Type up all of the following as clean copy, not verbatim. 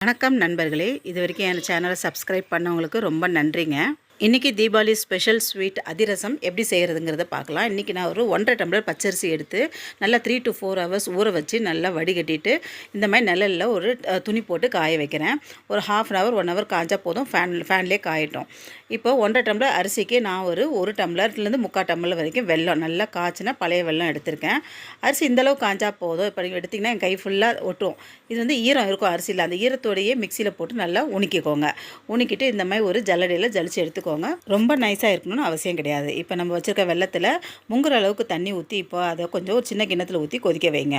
வணக்கம் நண்பர்களே, இது வரைக்கும் என் சேனலை சப்ஸ்கிரைப் பண்ணவங்களுக்கு ரொம்ப நன்றிங்க. இன்றைக்கி தீபாவளி ஸ்பெஷல் ஸ்வீட் அதிரசம் எப்படி செய்கிறதுங்கிறத பார்க்கலாம். இன்றைக்கி நான் ஒரு 1.5 டம்ளர் பச்சரிசி எடுத்து நல்லா 3 to 4 hours ஊற வச்சு நல்லா வடிகட்டிட்டு இந்த மாதிரி நிழலில் ஒரு துணி போட்டு காய வைக்கிறேன். ஒரு 1/2 hour 1 hour காய்ஞ்சா போதும், ஃபேன்லேயே காயட்டும். இப்போ 1.5 டம்ளர் அரிசிக்கு நான் ஒரு டம்ளர்லேருந்து 3/4 டம்ளர் வரைக்கும் வெல்லம், நல்லா காய்ச்சின பழைய வெல்லம் எடுத்திருக்கேன். அரிசி இந்தளவு காய்ஞ்சா போதும். இப்போ நீங்கள் எடுத்திங்கன்னா என் கை ஃபுல்லாக ஒட்டும். இது வந்து ஈரம் இருக்கும் அரிசியில். அந்த ஈரத்தோடையே மிக்சியில் போட்டு நல்லா உணிக்கிக்கோங்க. உணிக்கிட்டு இந்த மாதிரி ஒரு ஜல்லடையில் ஜலிச்சு எடுத்துக்கோங்க. ரொம்ப நைஸாக இருக்கணும்னு அவசியம் கிடையாது. இப்போ நம்ம வச்சுருக்க வெள்ளத்தில் முங்குற அளவுக்கு தண்ணி ஊற்றி இப்போ அதை கொஞ்சம் ஒரு சின்ன கிண்ணத்தில் ஊற்றி கொதிக்க வைங்க.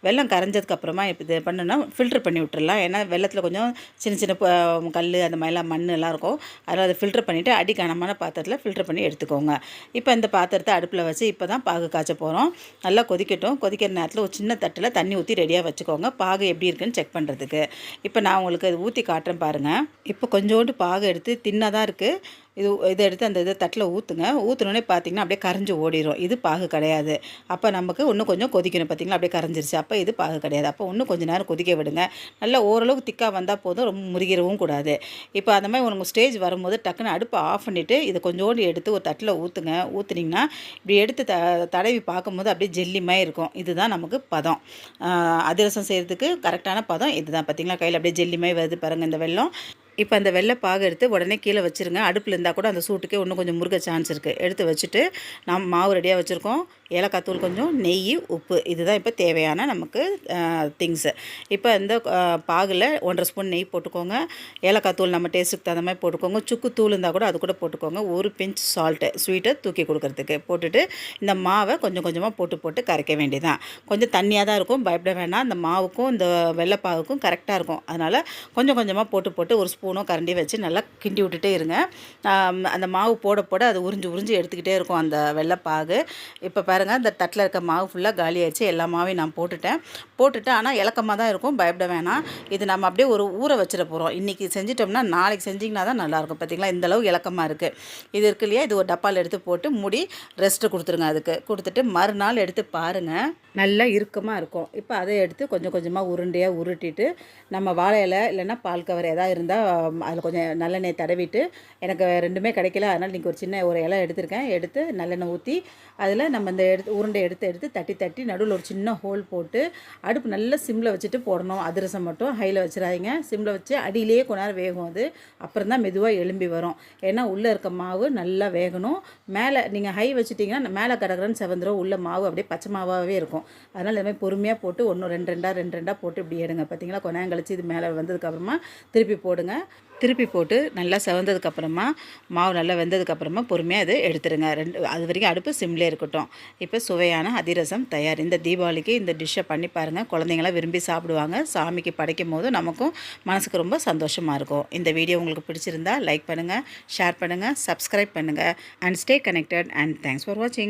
வெள்ளம் கரைஞ்சதுக்கப்புறமா இப்போ இது பண்ணணும்னா ஃபில்ட்ரு பண்ணி விட்டுறலாம். ஏன்னா வெள்ளத்தில் கொஞ்சம் சின்ன சின்ன கல் அந்த மாதிரிலாம் மண் எல்லாம் இருக்கும். அதனால் அதை ஃபில்ட்ரு பண்ணிவிட்டு அடி கனமான பாத்திரத்தில் ஃபில்ட்ரு பண்ணி எடுத்துக்கோங்க. இப்போ இந்த பாத்திரத்தை அடுப்பில் வச்சு இப்போ தான் பாகு காய்ச்ச போகிறோம். நல்லா கொதிக்கட்டும். கொதிக்கிற நேரத்தில் ஒரு சின்ன தட்டில் தண்ணி ஊற்றி ரெடியாக வச்சுக்கோங்க, பாகு எப்படி இருக்குன்னு செக் பண்ணுறதுக்கு. இப்போ நான் உங்களுக்கு அது ஊற்றி காட்டுறேன் பாருங்கள். இப்போ கொஞ்சோண்டு பாகு எடுத்து தின்னாக தான் இருக்குது. இதை எடுத்து அந்த தட்டில் ஊற்றுங்க. ஊற்றினோடனே பார்த்தீங்கன்னா அப்படியே கரைஞ்சி ஓடிடும். இது பாகு கிடையாது. அப்போ நமக்கு இன்னும் கொஞ்சம் கொதிக்கணும். பார்த்திங்களா, அப்படியே கரைஞ்சிருச்சு. அப்போ இது பாகு கிடையாது. அப்போ இன்னும் கொஞ்சம் நேரம் கொதிக்க விடுங்க. நல்லா ஓரளவுக்கு திக்காக வந்தால் போதும், ரொம்ப முறிகிறவும் கூடாது. இப்போ அந்த மாதிரி உங்களுக்கு ஸ்டேஜ் வரும்போது டக்குன்னு அடுப்பை ஆஃப் பண்ணிவிட்டு இதை கொஞ்சோண்டு எடுத்து ஒரு தட்டில் ஊற்றுங்க. ஊற்றுனீங்கன்னா இப்படி எடுத்து தடவி பார்க்கும்போது அப்படியே ஜெல்லி மாதிரி இருக்கும். இதுதான் நமக்கு பதம். அதிரசம் செய்கிறதுக்கு கரெக்டான பதம் இதுதான். பார்த்திங்களா, கையில் அப்படியே ஜெல்லி மாதிரி வருது பாருங்கள் இந்த வெல்லம். இப்போ அந்த வெள்ளை பாகு எடுத்து உடனே கீழே வச்சுருங்க. அடுப்பில் இருந்தால் கூட அந்த சூட்டுக்கே இன்னும் கொஞ்சம் முருக சான்ஸ் இருக்குது. எடுத்து வச்சுட்டு நம்ம மாவு ரெடியாக வச்சுருக்கோம். ஏலக்காய் தூள், கொஞ்சம் நெய், உப்பு, இதுதான் இப்போ தேவையான நமக்கு திங்ஸு. இப்போ இந்த பாகில் 1.5 ஸ்பூன் நெய் போட்டுக்கோங்க. ஏலக்காய் தூள் நம்ம டேஸ்ட்டுக்கு தகுந்த மாதிரி போட்டுக்கோங்க. சுக்கு தூள் இருந்தால் கூட அது கூட போட்டுக்கோங்க. ஒரு பிஞ்ச் சால்ட்டு, ஸ்வீட்டை தூக்கி கொடுக்குறதுக்கு போட்டுட்டு இந்த மாவை கொஞ்சம் கொஞ்சமாக போட்டு கரைக்க வேண்டியதான். கொஞ்சம் தண்ணியாக தான் இருக்கும், பயப்பட வேண்டாம். இந்த மாவுக்கும் இந்த வெள்ளைப்பாகுக்கும் கரெக்டாக இருக்கும். அதனால் கொஞ்சம் கொஞ்சமாக போட்டு ஒரு ஸ்பூனோ கரண்டி வச்சு நல்லா கிண்டி விட்டுட்டே இருங்க. அந்த மாவு போட அது உறிஞ்சு எடுத்துக்கிட்டே இருக்கும் அந்த வெள்ளைப்பாகு. இப்போ பாருங்கள், இந்த தட்டில் இருக்க மாவு ஃபுல்லாக காலி ஆயிடுச்சு. எல்லா மாவையும் நான் போட்டுட்டேன். ஆனால் இலக்கமாக தான் இருக்கும், பயப்பட வேணாம். இது நம்ம அப்படியே ஒரு ஊற வச்சிட போகிறோம். இன்றைக்கி செஞ்சிட்டோம்னா நாளைக்கு செஞ்சிங்கன்னா தான் நல்லாயிருக்கும். பார்த்திங்களா, இந்தளவு இலக்கமாக இருக்குது. இது இருக்கு இல்லையா, இது ஒரு டப்பாவில் எடுத்து போட்டு மூடி ரெஸ்ட்டு கொடுத்துருங்க. அதுக்கு கொடுத்துட்டு மறுநாள் எடுத்து பாருங்கள், நல்லா இறுக்கமாக இருக்கும். இப்போ அதை எடுத்து கொஞ்சம் கொஞ்சமாக உருண்டையாக உருட்டிட்டு நம்ம வாழை இலை இல்லைன்னா பால் கவர் எதாவது இருந்தால் அதில் கொஞ்சம் நல்லெண்ணெய் தடவிட்டு, எனக்கு ரெண்டுமே கிடைக்கல அதனால் இன்றைக்கி ஒரு சின்ன ஒரு இலை எடுத்திருக்கேன். எடுத்து நல்லெண்ணெய் ஊற்றி அதில் நம்ம இந்த உருண்டை எடுத்து தட்டி நடுவில் ஒரு சின்ன ஹோல் போட்டு அடுப்பு நல்லா சிம்மில் வச்சுட்டு போடணும். அதிரசம் மட்டும் ஹையில் வச்சிடாதீங்க. சிம்மில் வச்சு அடியிலேயே கொஞ்ச நேரம் வேகும். அது அப்புறம் தான் மெதுவாக எலும்பி வரும். ஏன்னா உள்ளே இருக்க மாவு நல்லா வேகணும். மேலே நீங்கள் ஹை வச்சுட்டிங்கன்னா மேலே கடற்கரன்னு செவந்துடும். உள்ள மாவு அப்படியே பச்சை மாவாகவே இருக்கும். அதனால் இந்த மாதிரி பொறுமையாக போட்டு ஒன்று ரெண்டு ரெண்டாக போட்டு இப்படி எடுங்க. பார்த்திங்களா, கொஞ்ச நேரம் கழிச்சு இது மேலே வந்ததுக்கப்புறமா திருப்பி போடுங்க. திருப்பி போட்டு நல்லா செவந்ததுக்கப்புறமா மாவு நல்லா வெந்ததுக்கப்புறமா பொறுமையாக அது எடுத்துருங்க. அது வரைக்கும் அடுப்பு சிம்லே இருக்கட்டும். இப்போ சுவையான அதிரசம் தயார். இந்த தீபாவளிக்கு இந்த டிஷ்ஷை பண்ணி பாருங்கள். குழந்தைங்களாம் விரும்பி சாப்பிடுவாங்க. சாமிக்கு படைக்கும் போது நமக்கும் மனசுக்கு ரொம்ப சந்தோஷமாக இருக்கும். இந்த வீடியோ உங்களுக்கு பிடிச்சிருந்தா லைக் பண்ணுங்கள், ஷேர் பண்ணுங்கள், சப்ஸ்கிரைப் பண்ணுங்கள். And stay connected. And thanks for வாட்சிங்.